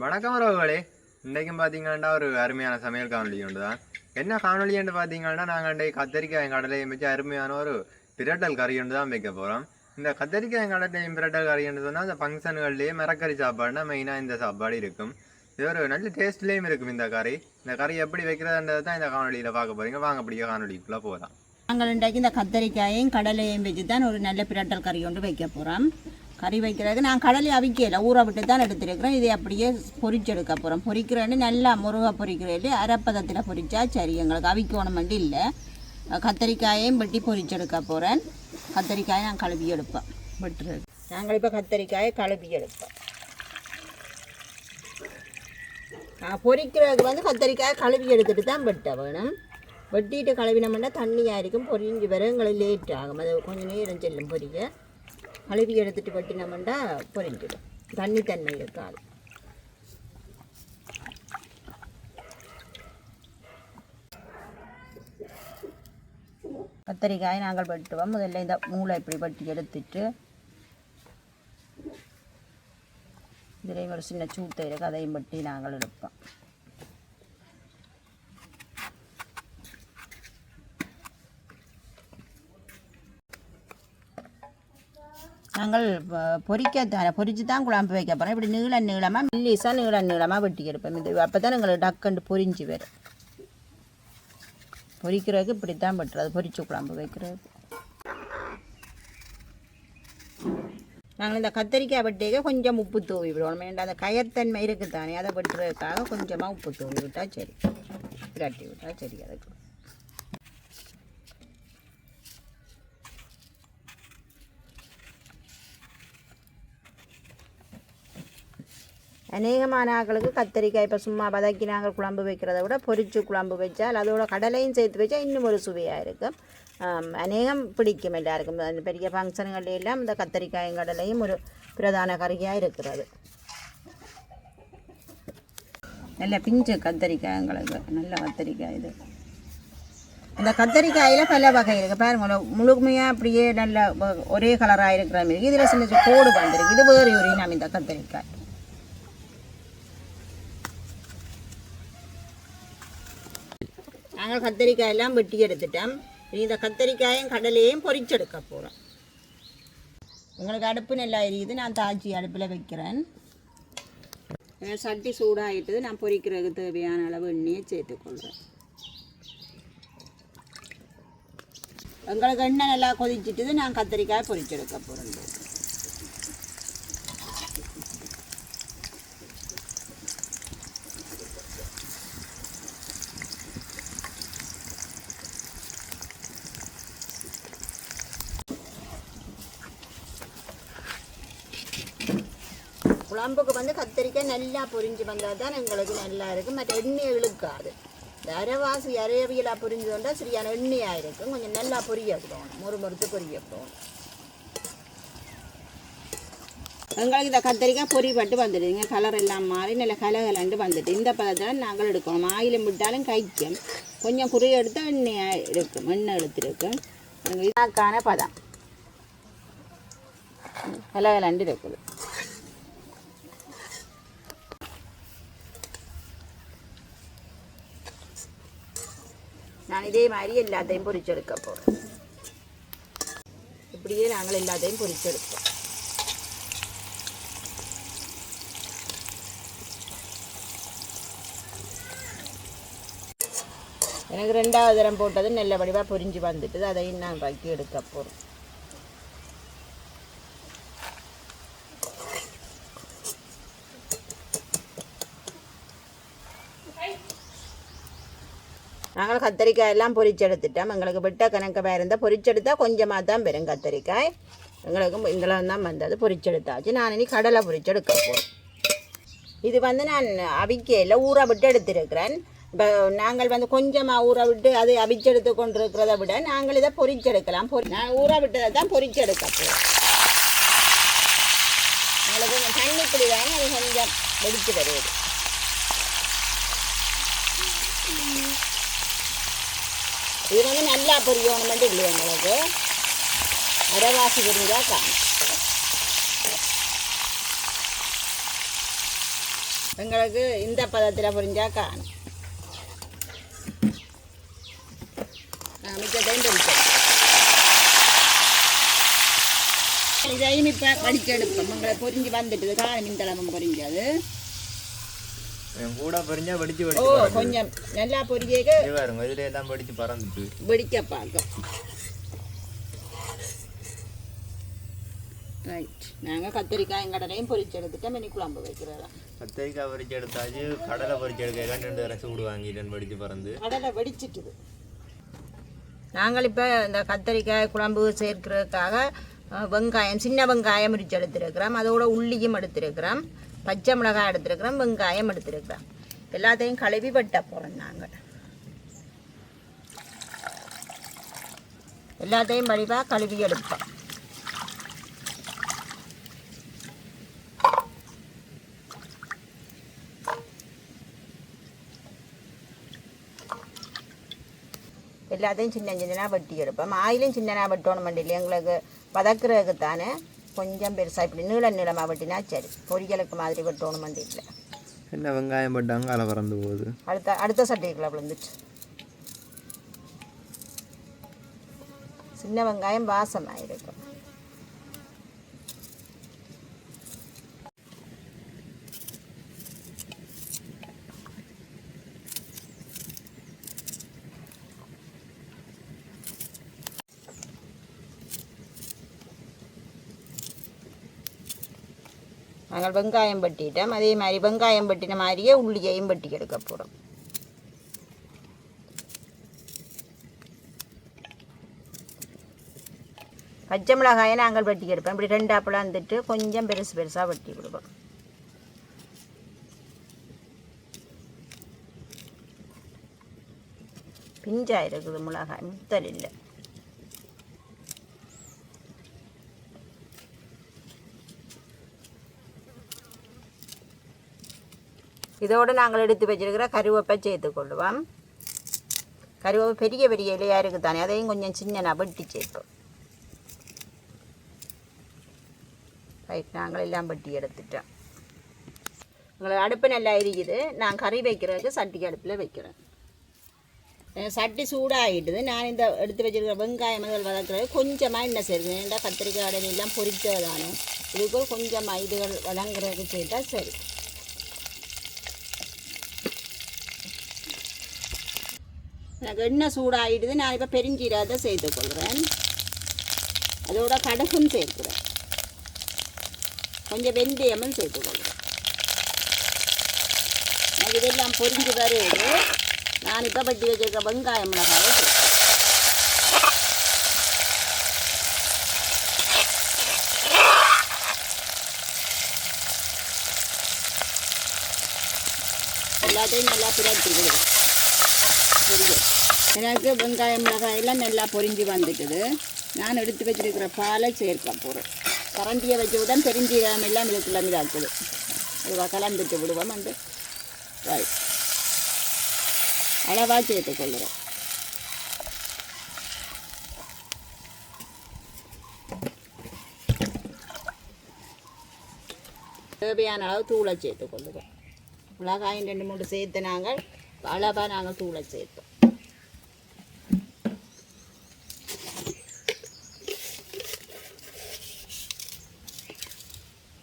வணக்கம் உறவுகளே. இன்றைக்கும் பார்த்தீங்கன்னா ஒரு அருமையான சமையல் காணொலி ஒன்று தான். என்ன காணொலின்னு பார்த்தீங்கன்னா நாங்கள் இன்றைக்கு கத்தரிக்காய் கடலையும் வச்சு அருமையான ஒரு பிரட்டல் கறி ஒன்று தான் வைக்க போகிறோம். இந்த கத்தரிக்காய் கடலையும் பிரட்டல் கறின்னு சொன்னால் அந்த ஃபங்க்ஷன்கள்லேயே மரக்கறி சாப்பாடுனா மெயினாக இந்த சாப்பாடு இருக்கும். இது ஒரு நல்ல டேஸ்ட்லேயும் இருக்கும் இந்த கறி. இந்த கறி எப்படி வைக்கிறதுன்றது தான் இந்த காணொலியில் பார்க்க போகிறீங்க. வாங்க அப்படியே காணொலிக்குள்ளே போகலாம். நாங்கள் இன்றைக்கு இந்த கத்தரிக்காயையும் கடலையும் வச்சு தான் ஒரு நல்ல பிரட்டல் கறி ஒன்று வைக்க போகிறோம். கறி வைக்கிறதுக்கு நான் கடலை அவிக்கல ஊற விட்டு தான் எடுத்துருக்கிறேன். இதை அப்படியே பொரிச்செடுக்க போகிறோம். பொரிக்கிறேன்னு நல்லா முருகை பொரிக்கிறேன். அரைப்பதத்தில் பொரிச்சா சரி, எங்களுக்கு அவிக்கணும் மட்டும் இல்லை. கத்தரிக்காயையும் வெட்டி பொரிச்செடுக்க போகிறேன். கத்தரிக்காயை நான் கழுவி எடுப்பேன் வெட்டுறது. நாங்கள் இப்போ கத்தரிக்காயை கழுவி எடுப்போம். பொரிக்கிறதுக்கு வந்து கத்தரிக்காயை கழுவி எடுத்துகிட்டு தான் வெட்ட வேணும். வெட்டிட்டு கழுவினோம்னா தண்ணியாக இருக்கும், பொரிஞ்சு வர எங்களுக்கு லேட் ஆகும். அது கொஞ்சம் நேரம் செல்லும் பொரிய. கழுவி எடுத்துகிட்டு வெட்டினோம்னா பொரிஞ்சிடும், தன்மை இருக்காது. கத்தரிக்காயை நாங்கள் வெட்டுவோம். முதல்ல இந்த மூளை இப்படி வெட்டி எடுத்துட்டு இதில் ஒரு சின்ன சூட்டை இருக்குது, அதையும் வெட்டி நாங்கள் எடுப்போம். நாங்கள் பொரிச்சு தான் குழம்பு வைக்க போகிறோம். இப்படி நீளமாக மெல்லிசாக நீளமாக வெட்டி எடுப்போம். இது அப்போ தான் எங்களுக்கு டக்குண்டு பொரிஞ்சு வரும். பொரிக்கிறதுக்கு இப்படி தான் வெட்டுறது, பொரிச்சு குழம்பு வைக்கிறது. நாங்கள் இந்த கத்தரிக்காய் வெட்டிக்க கொஞ்சம் உப்பு தூவி விடுவோம். வேண்டாம், அந்த கயத்தன்மை இருக்குது தானே, அதை வெட்டுறதுக்காக கொஞ்சமாக உப்பு தூவி விட்டால் சரி, விராட்டி விட்டால் சரி. அதுக்கு அநேகமான ஆக்களுக்கு கத்தரிக்காய் இப்போ சும்மா வதக்கி நாங்கள் குழம்பு வைக்கிறத விட பொரிச்சு குழம்பு வச்சால் அதோட கடலையும் சேர்த்து வச்சா இன்னும் ஒரு சுவையாக இருக்கும். அநேகம் பிடிக்கும் எல்லாருக்கும். அந்த பெரிய ஃபங்க்ஷன்கள் எல்லாம் இந்த கத்தரிக்காயும் கடலையும் ஒரு பிரதான கறியாக இருக்கிறது. நல்ல பிஞ்சு கத்தரிக்காய்ங்களுக்கு நல்ல கத்தரிக்காய். இது இந்த கத்தரிக்காயில் பல வகை இருக்குது பாருங்க. முழுமையாக அப்படியே நல்ல ஒரே கலராக இருக்கிற மாதிரி இதில் சின்ன கோடு வந்துருக்கு. இது வேறு ஒரு இனம் இந்த கத்தரிக்காய். நாங்கள் கத்தரிக்காயெல்லாம் வெட்டி எடுத்துட்டோம். இந்த கத்தரிக்காயும் கடலையும் பொரிச்செடுக்க போகிறோம். உங்களுக்கு அடுப்பு நல்லா எரியுது, நான் தாச்சி அடுப்பில் வைக்கிறேன். சட்டி சூடாகிட்டு நான் பொரிக்கிறதுக்கு தேவையான அளவு எண்ணெயை சேர்த்துக்கொள்கிறேன். எங்களுக்கு எண்ணெய் நல்லா கொதிச்சுட்டு நான் கத்தரிக்காய் பொரிச்செடுக்க போகிறேன். குழம்புக்கு வந்து கத்தரிக்காய் நல்லா பொரிஞ்சு வந்தால் தான் எங்களுக்கு நல்லா இருக்கும். மற்ற எண்ணெய் இழுக்காது. இந்த அரைவாசி அரைவியலாக பொரிஞ்சு வந்தால் சரியான எண்ணெயாக இருக்கும். கொஞ்சம் நல்லா பொரியப்படும், மொறுத்து பொரியப்படும். எங்களுக்கு இந்த கத்தரிக்காய் பொரிப்பட்டு வந்துடுங்க. கலர் எல்லாம் மாறி நல்ல கலகலண்டு வந்துட்டு இந்த பதத்தில் நாங்கள் எடுக்கணும். ஆயிலும் விட்டாலும் கைக்கும் கொஞ்சம் குறிய எடுத்தால் எண்ணெயாக இருக்கும், எண்ணெய் எடுத்துருக்கும். இதுக்கான பதம் கலகலண்டு இருக்குது. நான் இதே மாதிரி எல்லாத்தையும் பொரிச்செடுக்க போகிறேன். இப்படியே நாங்கள் எல்லாத்தையும் பொரிச்செடுப்போம். எனக்கு 2வது தரம் போட்டது நல்ல வடிவாக பொரிஞ்சு வந்துட்டு அதையும் நான் வைக்கி எடுக்க போகிறோம். நாங்கள் கத்தரிக்காய் எல்லாம் பொரிச்செடுத்துட்டோம். எங்களுக்கு விட்ட கணக்கு இருந்தால் பொரிச்செடுத்தால் கொஞ்சமாக தான் பெறும் கத்தரிக்காய். எங்களுக்கு இங்கெல்லாம் தான் வந்தது, பொரிச்செடுத்தாச்சு. நான் இனி கடலை பொரிச்செடுக்க போகிறேன். இது வந்து நான் அவிக்கையில் ஊற விட்டு எடுத்துருக்கிறேன். இப்போ நாங்கள் வந்து கொஞ்சமாக ஊற விட்டு அது அவிச்செடுத்து கொண்டு இருக்கிறத விட நாங்கள் இதை பொரிச்செடுக்கலாம். நான் ஊற விட்டதை தான் பொரிச்செடுக்க போகிறேன். எங்களுக்கு கொஞ்சம் தண்ணி பிடிவாங்க, அது கொஞ்சம் வெடித்து வருது. இது வந்து நல்லா பொரியணும் மட்டும் இல்லை, எங்களுக்கு அரைவாசி பொரிஞ்சால் காணும். எங்களுக்கு இந்த பதத்தில் பொரிஞ்சா காணும். மிச்சத்தையும் பொரிச்சோம். இதையும் இப்போ வடிச்சு எடுப்போம். எங்களை பொரிஞ்சு வந்துட்டுது. காணும் இந்தளவும் பொரிஞ்சது. கூட பொரிஞ்சா வெடிச்சு ஓ கொஞ்சம் நல்லா பொரிஞ்சேக்கு பாருங்க. இதுல எல்லாம் வெடிச்சு பறந்துட்டு வெடிக்க பார்க்கும். ரைட், நாங்கள் கத்திரிக்காயும் கடலையும் பொரிச்சு எடுத்துட்டோம். மினி குழம்பு வைக்கிறதா. கத்திரிக்காய் பொரிச்சு எடுத்தாச்சு. கடலை பொரிச்சு எடுக்க 2 ரசம் விடு வாங்கிட்டேன் வெடிச்சு பறந்து. கடலை வெடிச்சிட்டுது. நாங்கள் இப்போ இந்த கத்திரிக்காய் குழம்பு சேர்க்கிறதுக்காக வெங்காயம், சின்ன வெங்காயம் முறிச்சு எடுத்துருக்கிறோம். அதோட உள்ளியும் எடுத்துருக்கிறோம், பச்சை மிளகாய் எடுத்துருக்கிறோம், வெங்காயம் எடுத்துருக்கிறோம். எல்லாத்தையும் கழுவி வெட்ட போகிறோம். நாங்கள் எல்லாத்தையும் வடிவாக கழுவி எடுப்போம். எல்லாத்தையும் சின்ன சின்னதாக வெட்டி எடுப்போம். ஆயிலும் சின்னதாக வெட்டணும் இல்லையா, எங்களுக்கு வதக்குறதுக்கு தானே கொஞ்சம் பெருசாக இப்படி நீளமாக வெட்டினா சரி. பொரியலுக்கு மாதிரி வெட்டணும் இல்லை. என்ன வெங்காயம் போட்டாங்க அலை பறந்து போகுது. அடுத்த சட்டைக்குள்ள விழுந்துச்சு. சின்ன வெங்காயம் வாசமாக இருக்கும். நாங்கள் வெங்காயம் வெட்டிட்டோம். அதே மாதிரி வெங்காயம் வெட்டின மாதிரியே உள்ளியையும் வெட்டி எடுக்க போகிறோம். பச்சை மிளகாயை நாங்கள் வெட்டி எடுப்போம். இப்படி 2 ஆப்பிளாக வந்துட்டு கொஞ்சம் பெருசாக வெட்டி விடுவோம். பிஞ்சாக இருக்குது மிளகாய், முத்தல் இல்லை. இதோடு நாங்கள் எடுத்து வச்சிருக்கிற கருவேப்பை சேர்த்துக்கொள்ளுவோம். கருவேப்பை பெரிய பெரிய இலையாக இருக்குது தானே, அதையும் கொஞ்சம் சின்ன வெட்டி சேர்ப்போம். ரைட், நாங்கள் எல்லாம் வெட்டி எடுத்துட்டோம். எங்களுக்கு அடுப்பு நல்லா இருக்குது. நான் கறி வைக்கிறதுக்கு சட்டி அடுப்பில் வைக்கிறேன். சட்டி சூடாகிட்டுது. நான் இந்த எடுத்து வச்சிருக்கிற வெங்காயம் முதல் வதக்குறது கொஞ்சமாக எண்ணெய் சேர்க்கணும். ஏன்னா கத்திரிக்காய் அடையெல்லாம் பொரிச்சது தானே, இதுக்கு கொஞ்சமாக இதுகள் வதங்குறதுக்கு சேர்த்தால் சரி. எனக்கு எண்ணெய் சூடாகிடுது. நான் இப்போ பெருஞ்சீரகத்தை சேர்த்துக்கொள்கிறேன். அதோட கடுகும் சேர்க்குறேன். கொஞ்சம் வெந்தயமும் சேர்த்துக்கொள்கிறேன். எனக்கு இதெல்லாம் பொரிஞ்சு வருது. நான் இப்போ வெட்டி வச்சிருக்க வெங்காயம் மிளகாயை சேர்க்கிறேன். எல்லாத்தையும் நல்லா பிரட்டி விடுவேன். எனக்கு வெங்காயம் மிளகாயெல்லாம் நல்லா பொரிஞ்சு வந்துட்டுது. நான் எடுத்து வச்சிருக்கிற பாலை சேர்க்க போகிறேன். கரண்டியை வச்சுவிதான் பெருஞ்சீரகம் எல்லாம் இதுக்குள்ள இதாக்குது. அதுவாக கலந்துட்டு விடுவோம். வந்து அளவாக சேர்த்துக்கொள்ளுறேன். தேவையான அளவு தூளை சேர்த்துக்கொள்ளுறோம். மிளகாயும் 2-3 சேர்த்து நாங்கள் அளவாக நாங்கள் தூளை சேர்த்தோம்.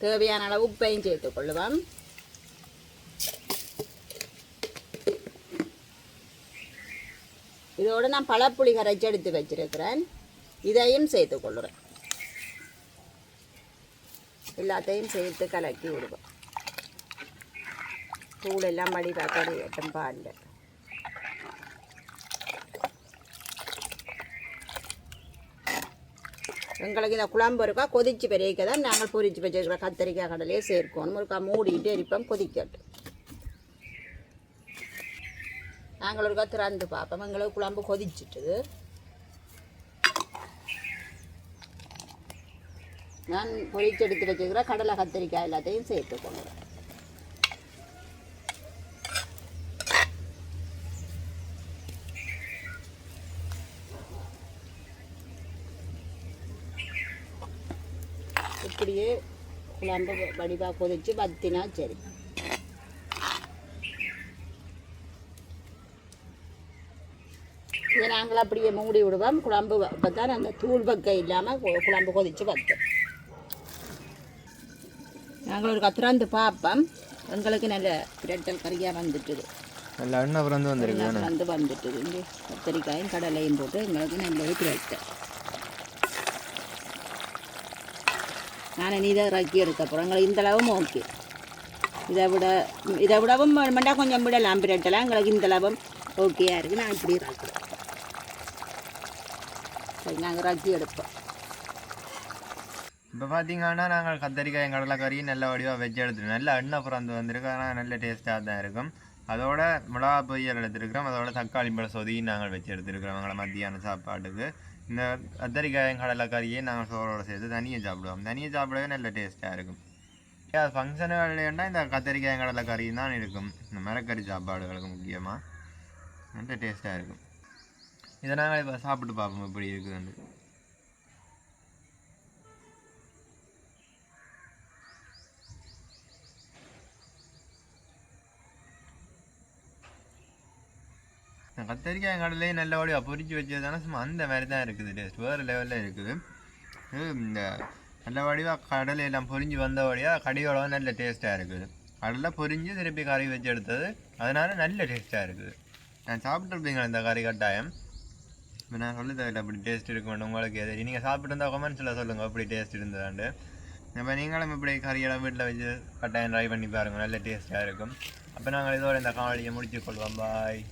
தேவையான அளவு உப்பையும் சேர்த்துக்கொள்ளுவோம். இதோடு நான் பழப்புளி கரைச்சி எடுத்து வச்சிருக்கிறேன். இதையும் சேர்த்துக்கொள்ளுறேன். எல்லாத்தையும் சேர்த்து கலக்கி விடுவோம். தூள் எல்லாம் மடி பார்க்கட்டும் பாலில். எங்களுக்கு இந்த குழம்பு இருக்கா கொதிச்சு பெருக்க தான் நாங்கள் பொரிச்சு வச்சுருக்கிற கத்திரிக்காய் கடலையே சேர்க்கணும். ஒருக்கா மூடிட்டு எரிப்போம், கொதிக்கட்டும். நாங்கள் ஒருக்கா திறந்து பார்ப்போம். எங்களுக்கு குழம்பு கொதிச்சுட்டுது. நான் பொரிச்சு எடுத்து வச்சுருக்கிற கடலை கத்திரிக்காய் எல்லாத்தையும் சேர்த்துக்கொள்கிறேன். இப்படியே குழம்பு வடிவாக கொதிச்சு வத்தினா சரி. நாங்கள் அப்படியே மூடி விடுவோம். குழம்பு அப்போ தான் அந்த தூள் பக்கம் இல்லாமல் குழம்பு கொதித்து வத்தோம். நாங்கள் ஒரு கத்திராந்து பார்ப்போம். எங்களுக்கு நல்ல பிரட்டல் கறியாக வந்துட்டுது. நல்ல எண்ணெய் பிறந்து வந்துருக்கு. வந்துட்டுது. இங்கே கத்திரிக்காயும் கடலையும் போட்டு எங்களுக்கு நல்ல பிரட்டல். நான் நீ தான் இறக்கி எடுக்க போகிறேன். எங்களுக்கு இந்தளவும் ஓகே. இதை விடவும் வேண்டாம், கொஞ்சம் விடலாம் பிரட்டலாம். எங்களுக்கு இந்தளவும் ஓகேயா இருக்குது. நான் இப்படி இறக்குறேன். சரி, நாங்கள் இறக்கி எடுப்போம். இப்போ பார்த்தீங்கன்னா நாங்கள் கத்தரிக்காய் கடலைக்கறி நல்ல வடிவாக வச்சு எடுத்துருக்கோம். நல்ல எண்ணெய் பிறந்து வந்திருக்கு. ஆனால் நல்ல டேஸ்ட்டாக தான் இருக்கும். அதோட மிளகா பொரியல் எடுத்துருக்கிறோம். அதோட தக்காளி பழம் சொதியும் நாங்கள் வச்சு எடுத்துருக்கிறோம். எங்களை மத்தியான சாப்பாட்டுக்கு இந்த கத்தரிக்காய் கடலைக்கறியை நாங்கள் சோறோடு சேர்த்து தனியாக சாப்பிடுவோம். தனியாக சாப்பிடவே நல்ல டேஸ்ட்டாக இருக்கும். அது ஃபங்க்ஷனுகள்னா இந்த கத்தரிக்காய் கடலைக்கறியும் தான் இருக்கும். இந்த மரக்கறி சாப்பாடுகளுக்கு முக்கியமாக நல்ல டேஸ்ட்டாக இருக்கும். இதை நாங்கள் இப்போ சாப்பிட்டு பார்ப்போம் எப்படி இருக்குதுன்னு. கத்தரிக்காய் கடலையும் நல்லபடியாக பொரிச்சு வச்சது தானே சும்மா அந்த மாதிரி தான் இருக்குது. டேஸ்ட் வேறு லெவலில் இருக்குது. இந்த நல்ல வடிவாக கடலை எல்லாம் பொரிஞ்சு வந்தபடியாக கடியோட நல்ல டேஸ்ட்டாக இருக்குது. கடலை பொரிஞ்சு திருப்பி கறி வச்சு எடுத்தது, அதனால நல்ல டேஸ்ட்டாக இருக்குது. நான் சாப்பிட்ருப்பீங்களா இந்த கறி கட்டாயம்? இப்போ நான் சொல்ல தேவையில்லை அப்படி டேஸ்ட் இருக்க மாட்டேன். உங்களுக்கு எது நீங்கள் சாப்பிட்டுருந்தா கமெண்ட்ஸில் சொல்லுங்கள் அப்படி டேஸ்ட் இருந்ததாண்டு. இப்போ நீங்களும் இப்படி கறியெல்லாம் வீட்டில் வச்சு கட்டாயம் ட்ரை பண்ணி பாருங்கள். நல்ல டேஸ்ட்டாக இருக்கும். அப்போ நாங்கள் இதோட இந்த காணொலியை முடிச்சு கொள்வோம். பாய்.